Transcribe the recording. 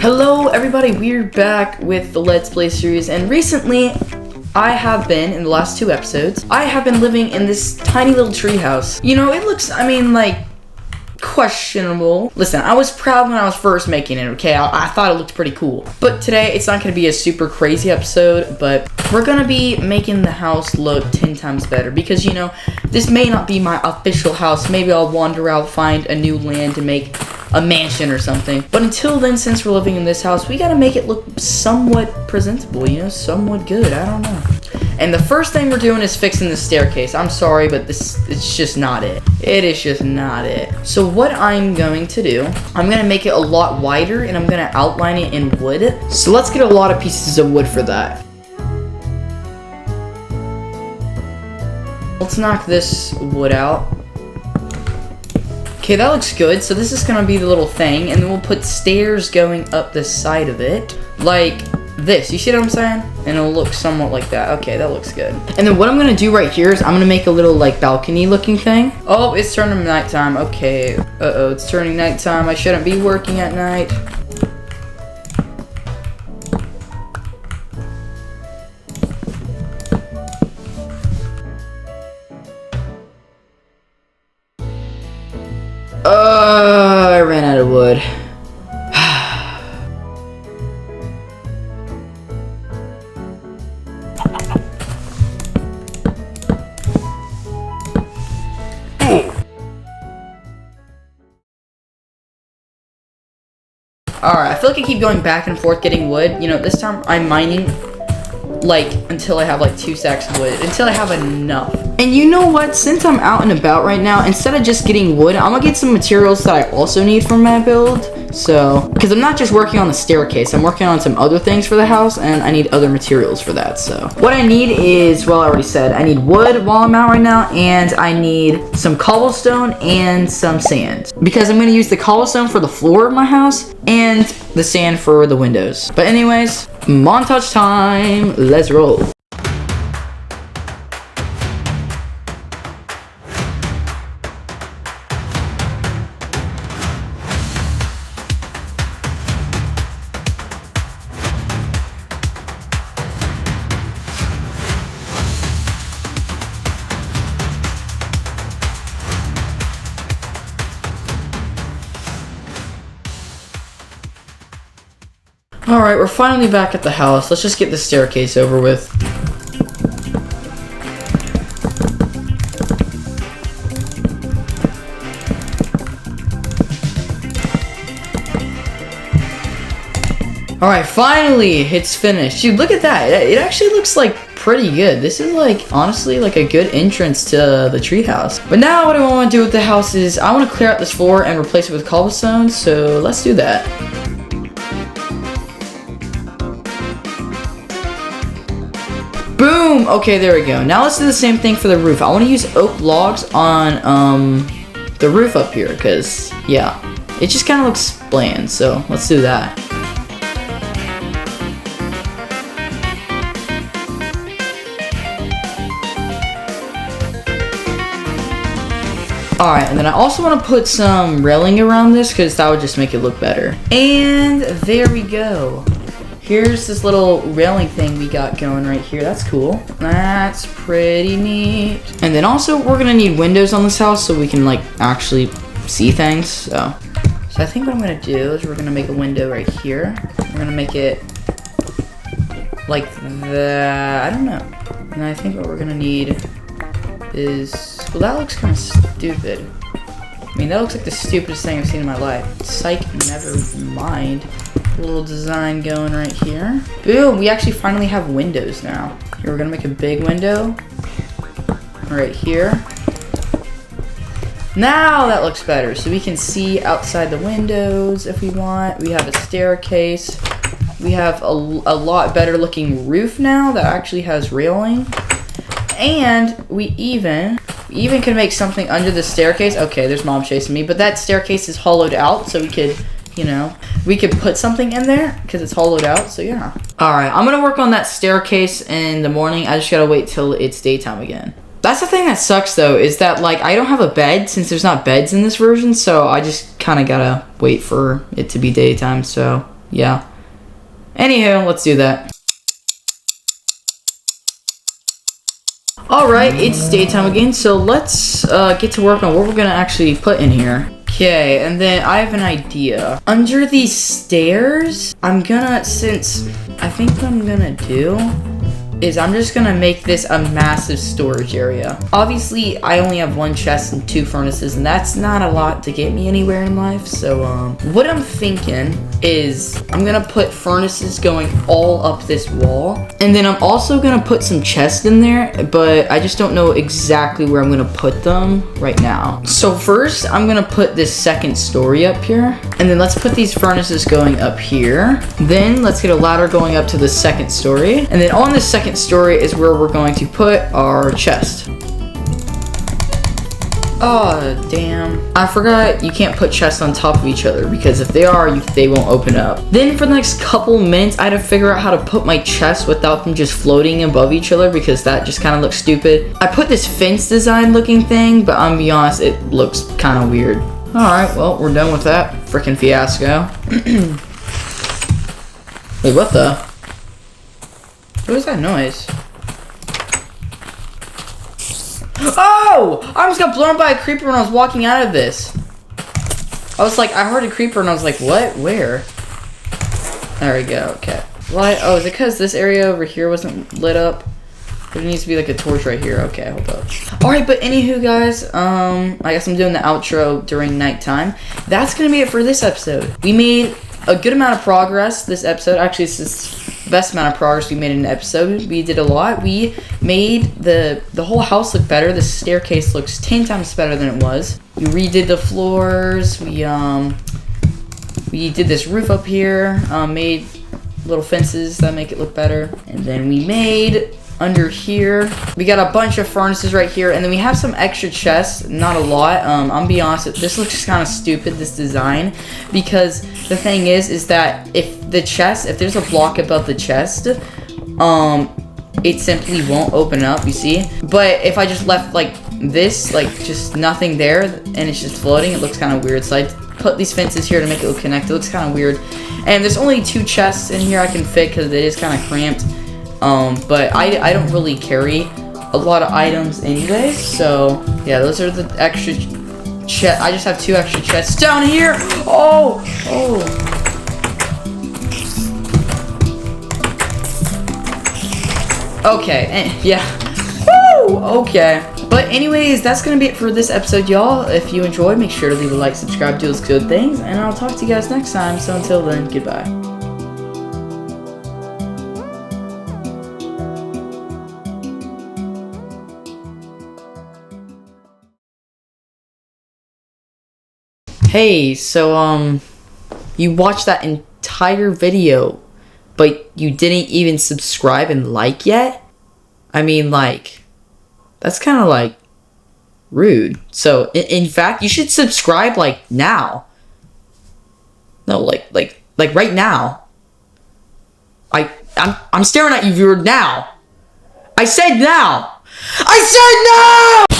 Hello everybody, we're back with the Let's Play series, and recently I have been, in the last 2 episodes, I have been living in this tiny little treehouse. You know, it looks, like, questionable. Listen, I was proud when I was first making it, okay? I thought it looked pretty cool. But today, it's not gonna be a super crazy episode, but we're gonna be making the house look 10 times better because, you know, this may not be my official house. Maybe I'll wander out, find a new land to make a mansion or something. But until then, since we're living in this house, we gotta make it look somewhat presentable, you know, somewhat good. I don't know. And the first thing we're doing is fixing the staircase. I'm sorry, but it's just not it. It is just not it. So what I'm going to do, I'm gonna make it a lot wider and I'm gonna outline it in wood. So let's get a lot of pieces of wood for that. Let's knock this wood out. Okay, that looks good. So this is gonna be the little thing, and then we'll put stairs going up the side of it, like this. You see what I'm saying? And it'll look somewhat like that. Okay, that looks good. And then what I'm gonna do right here is I'm gonna make a little like balcony looking thing. Oh, it's turning nighttime. Okay. Uh-oh, it's turning nighttime. I shouldn't be working at night. I ran out of wood. Alright, I feel like I keep going back and forth getting wood. You know, this time I'm mining like until I have like 2 stacks of wood, until I have enough. And you know what, since I'm out and about right now, instead of just getting wood, I'm gonna get some materials that I also need for my build. So, because I'm not just working on the staircase, I'm working on some other things for the house, and I need other materials for that. So what I need is, well, I already said, I need wood while I'm out right now, and I need some cobblestone and some sand, because I'm gonna use the cobblestone for the floor of my house and the sand for the windows. But anyways, montage time, let's roll. Alright, we're finally back at the house. Let's just get the staircase over with. Alright, finally, it's finished. Dude, look at that. It actually looks like pretty good. This is like, honestly, like a good entrance to the treehouse. But now what I want to do with the house is I want to clear out this floor and replace it with cobblestone. So let's do that. Boom! Okay, there we go. Now let's do the same thing for the roof. I want to use oak logs on the roof up here, because, yeah, it just kind of looks bland, so let's do that. Alright, and then I also want to put some railing around this, because that would just make it look better. And there we go. Here's this little railing thing we got going right here. That's cool. That's pretty neat. And then also, we're gonna need windows on this house so we can like actually see things. So I think what I'm gonna do is we're gonna make a window right here. We're gonna make it like that. I don't know. And I think what we're gonna need is, well, that looks kind of stupid. I mean, that looks like the stupidest thing I've seen in my life. Psych, never mind. Little design going right here. Boom, we actually finally have windows now. Here, we're gonna make a big window right here. Now that looks better, so we can see outside the windows if we want. We have a staircase. We have a lot better looking roof now that actually has railing. And we even can make something under the staircase. Okay, there's mom chasing me, but that staircase is hollowed out, so we could, you know, we could put something in there because it's hollowed out, so yeah. Alright, I'm gonna work on that staircase in the morning. I just gotta wait till it's daytime again. That's the thing that sucks though, is that like I don't have a bed since there's not beds in this version, so I just kind of gotta wait for it to be daytime. So Yeah. Anywho, let's do that. Alright, it's daytime again, so let's get to work on what we're gonna actually put in here. Okay, and then I have an idea. Under these stairs, since I think what I'm gonna do is I'm just gonna make this a massive storage area. Obviously, I only have 1 chest and 2 furnaces, and that's not a lot to get me anywhere in life. So, what I'm thinking is I'm gonna put furnaces going all up this wall, and then I'm also gonna put some chests in there, but I just don't know exactly where I'm gonna put them right now. So first, I'm gonna put this 2nd story up here, and then let's put these furnaces going up here. Then let's get a ladder going up to the 2nd story, and then on the 2nd story is where we're going to put our chest. Oh, damn. I forgot you can't put chests on top of each other, because if they are, they won't open up. Then for the next couple minutes, I had to figure out how to put my chests without them just floating above each other, because that just kind of looks stupid. I put this fence design looking thing, but I'm gonna be honest, it looks kind of weird. Alright, well, we're done with that freaking fiasco. Wait, what the? What was that noise? Oh! I almost got blown by a creeper when I was walking out of this. I was like, I heard a creeper and I was like, what? Where? There we go, okay. Why? Oh, is it because this area over here wasn't lit up? There needs to be like a torch right here. Okay, hold up. Alright, but anywho, guys, I guess I'm doing the outro during nighttime. That's gonna be it for this episode. We made a good amount of progress this episode. Actually, this is the best amount of progress we made in an episode. We did a lot. We made the whole house look better. The staircase looks 10 times better than it was. We redid the floors. We did this roof up here. Made little fences that make it look better. And then we made under here, we got a bunch of furnaces right here, and then we have some extra chests. Not a lot. I'm gonna be honest, this looks kind of stupid, this design, because the thing is that if there's a block above the chest, it simply won't open up, you see. But if I just left like this, like just nothing there, and it's just floating, it looks kind of weird. So I put these fences here to make it look connected. It looks kind of weird. And there's only 2 chests in here I can fit because it is kind of cramped. But I don't really carry a lot of items anyways, so yeah, those are the extra chests. I just have 2 extra chests down here. Oh. Okay, yeah. Woo! Okay. But anyways, that's gonna be it for this episode, y'all. If you enjoyed, make sure to leave a like, subscribe, do those good things, and I'll talk to you guys next time. So until then, goodbye. Hey, so, you watched that entire video, but you didn't even subscribe and like yet? I mean, like, that's kind of, like, rude. So, in fact, you should subscribe, like, now. No, like right now. I'm staring at you, viewer, now. I said now! I said now!